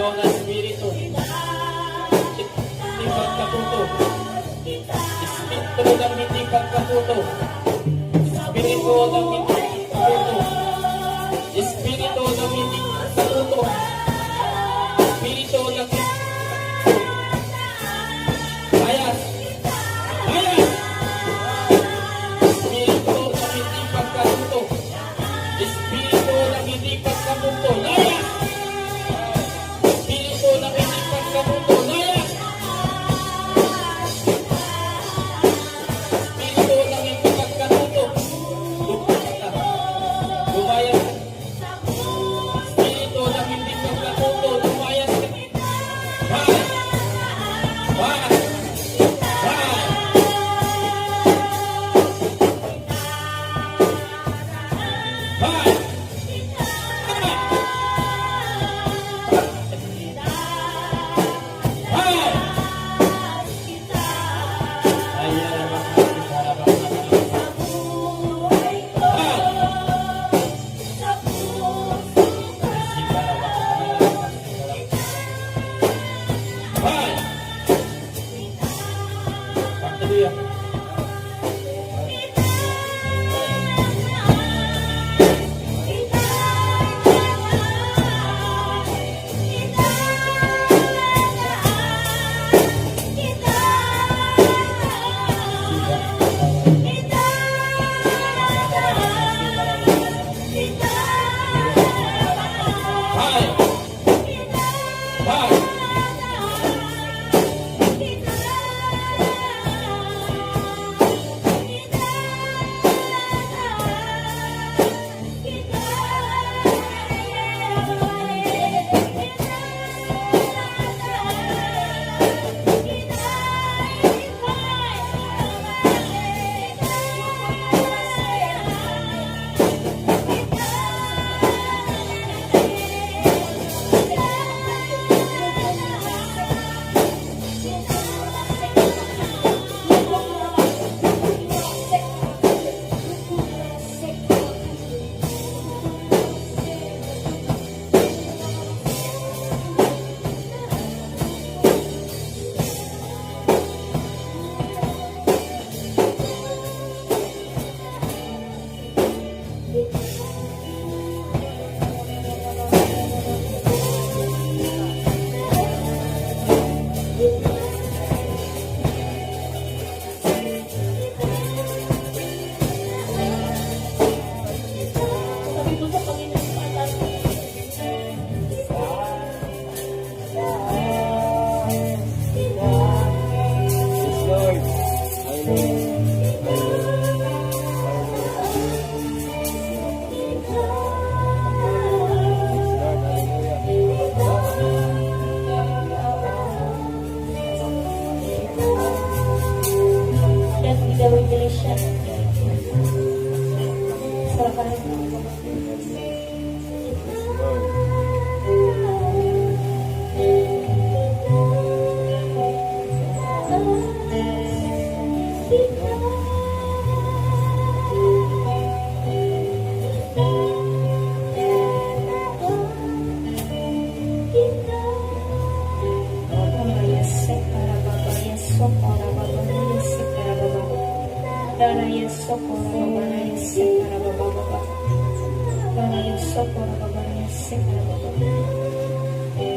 ikaw na Espiritu, hindi pagkatuto. Espiritu ng hindi pagkatuto. Espiritu ng hindi pagkatuto. Espiritu ng hindi pagkatuto. Espiritu ng bias. Bias! Espiritu ng hindi pagkatuto. Espiritu ng hindi pagkatuto. Bias! Espiritu ng hindi pagkatuto. Bias! Espiritu ng hindi pagkatuto. Lumayas ka. Espiritu ng hindi pagkatuto. Lumayas ka. Bias! Bias!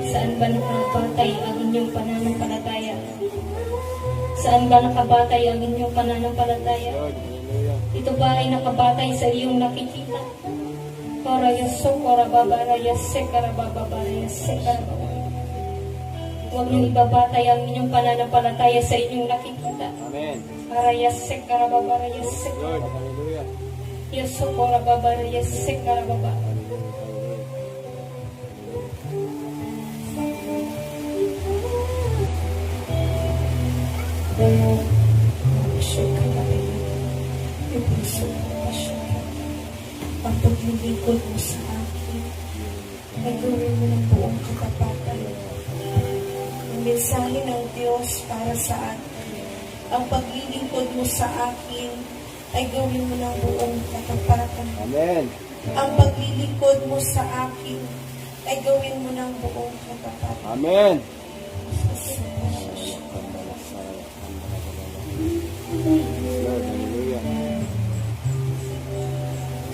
Saan ba nakabatay ang inyong pananampalataya? Saan ba nakabatay ang inyong pananampalataya? Ito ba ay nakabatay sa iyong nakikita? Para yaso, para babara, yase, para babara, yase, para babara. Huwag niyong ibabatay ang inyong pananampalataya sa inyong nakikita. Amen. Para yase, para babara, yase, para babara. Hallelujah. Yaso, para babara, yase, para babara. Ang paglilingkod mo sa akin ay gawin mo ng buong katapatan. Ang mensahe ng Diyos para sa atin, ang paglilingkod mo sa akin ay gawin mo ng buong katapatan. Amen. Ang paglilingkod mo sa akin ay gawin mo ng buong katapat. Amen. Lord, hallelujah.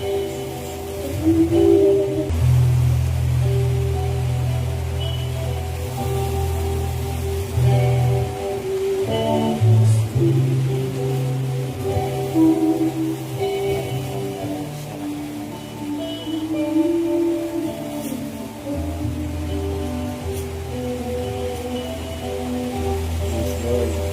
Yes, Lord.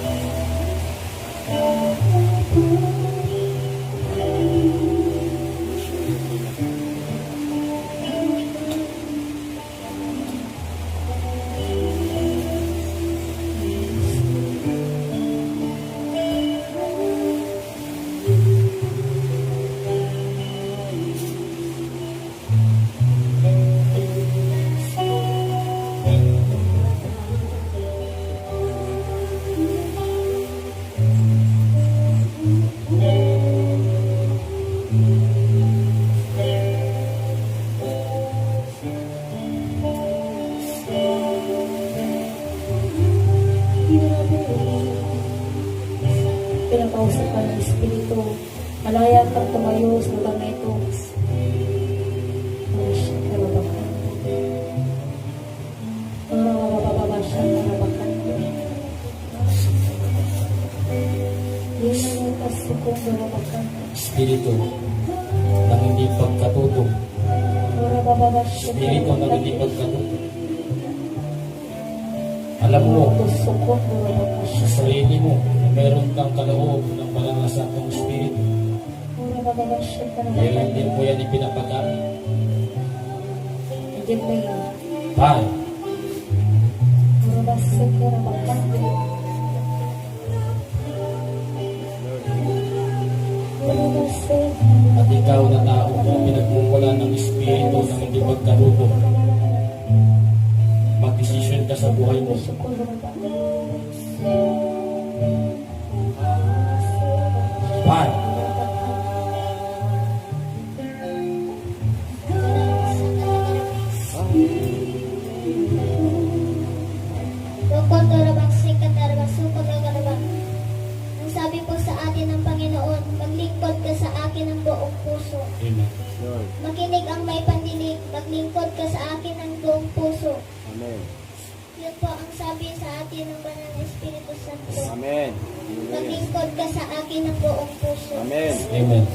Pinakausap ka ng Espiritu. Malaya kang tumayo sa lugar na ito. Espiritu ng hindi pagkatuto. Espiritu ng hindi pagkatuto. Alam mo sa sarili mo na meron kang kaloob ng malangasang Espiritu. Pero hindi mo yan ipinapagamit. Tay, at ikaw na tao na pinagmumula ng Espiritu ng hindi pagkatuto, mag-desisyon ka sa buhay mo. Tay, Ang sabi po sa atin ng Panginoon, maglingkod ka sa akin ng buong puso. Amen. Lord. Makinig ang may pandinig, maglingkod ka sa akin ng buong puso. Amen. Yun po ang sabi sa atin ng Banal na Espiritu Santo. Amen. Hallelujah. Maglingkod ka sa akin ng buong puso. Amen. Amen.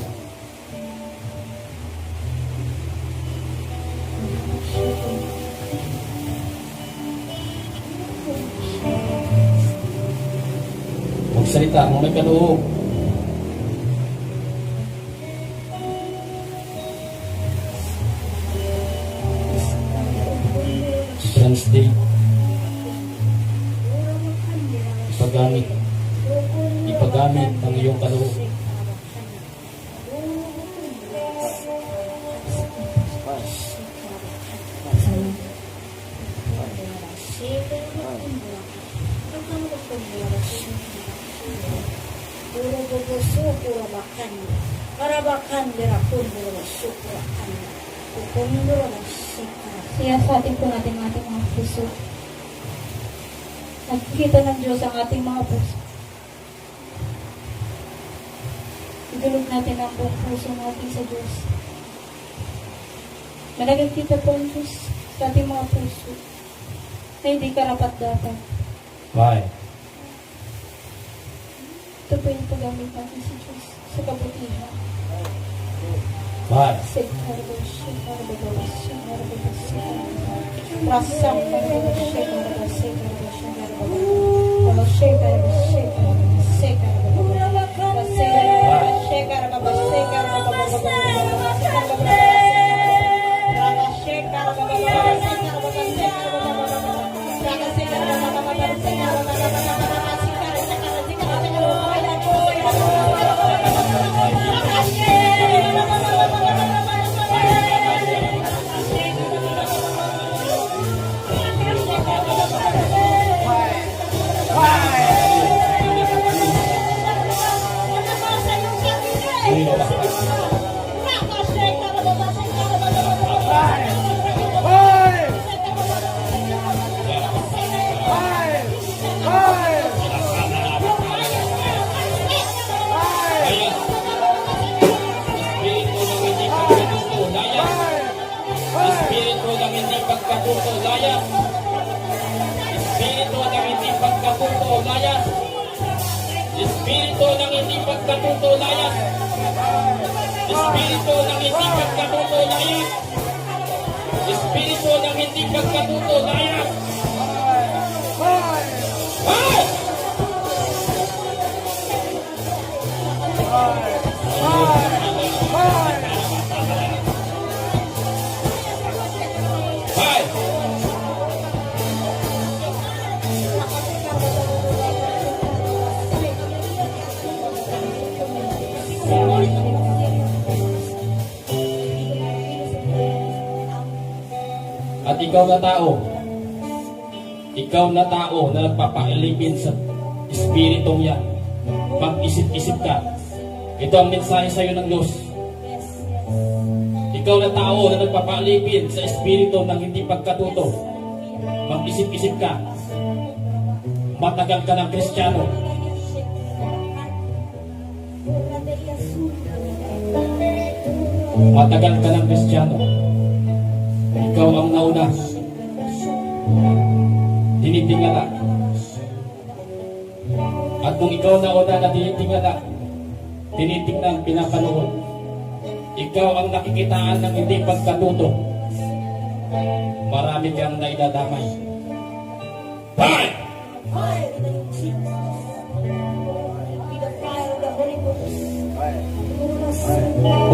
Magsalita mo may kaloob. Translate. Ipagamit. Ipagamit ang iyong kaloob. Kaya sa atin po natin ang ating mga puso. Nagkikita ng Diyos ang ating mga puso. Idulog natin ang buong puso natin sa Diyos. Malagagkita po ang Diyos sa ating mga puso na hindi karapat-dapat. Why? Ito po yung paggamit natin sa Diyos sa kabutihan. Why? pagkatuto, layas. Espiritu ng hindi pagkatuto, layas. Espiritu ng hindi pagkatuto, layas. Espiritu ng hindi pagkatuto, layas. Espiritu ng hindi pagkatuto, layas. Ay! Ay! At ikaw na tao na nagpapalipin sa espiritong yan, mag-isip-isip ka. Ito ang mensahe sa iyo ng Diyos. Ikaw na tao na nagpapalipin sa espiritu ng hindi pagkatuto, mag-isip-isip ka. Matagal ka ng Kristiyano. Matagal ka ng Kristiyano. Ikaw ang nauna. Tinitingala. At kung ikaw nauna na tinitingala, tinitingnan, pinapanood, ikaw ang nakikitaan ng hindi pagkatuto, marami kang naidadamay. Bye!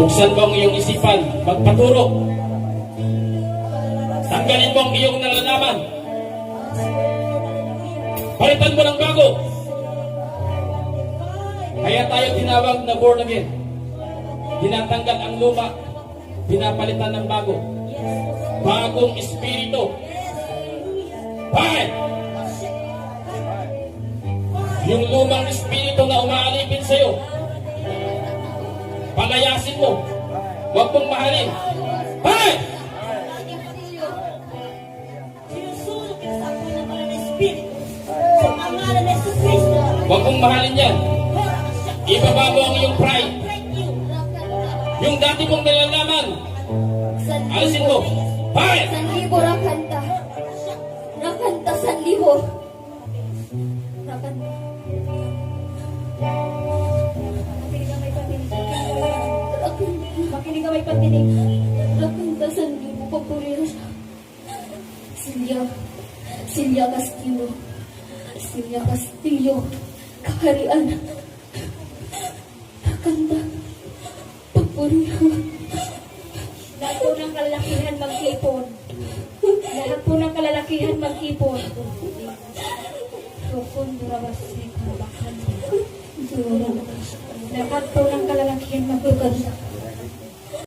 Buksan mo ang iyong isipan, magpaturo. Tanggalin mo ang iyong nalalaman. Palitan mo ng bago. Kaya tayo tinawag na born again. Tinatanggal ang luma, pinapalitan ng bago. Bagong espiritu. Bye! Yung lumang espiritu na umaalipin sa'yo, palayasin mo. Huwag mong mahalin. Bye! Huwag mong mahalin yan. Ibaba mo ang iyong pride. Yung dati mong nalalaman, alisin mo. Bye! 1,000 rakanta. Rakanta 1,000. Rakanta. Makinig ka may patinig. Rakanta 1,000. Papurihan siya. Silya Castillo. Silya Castillo. Kaharian. Rakanta. Papurihan. Lahat po ng kalalakihan mag-ipon. Lahat po ng kalalakihan mag-ipon. Rokon durabasi karabakan. Lahat po ng kalalakihan mag-ipon.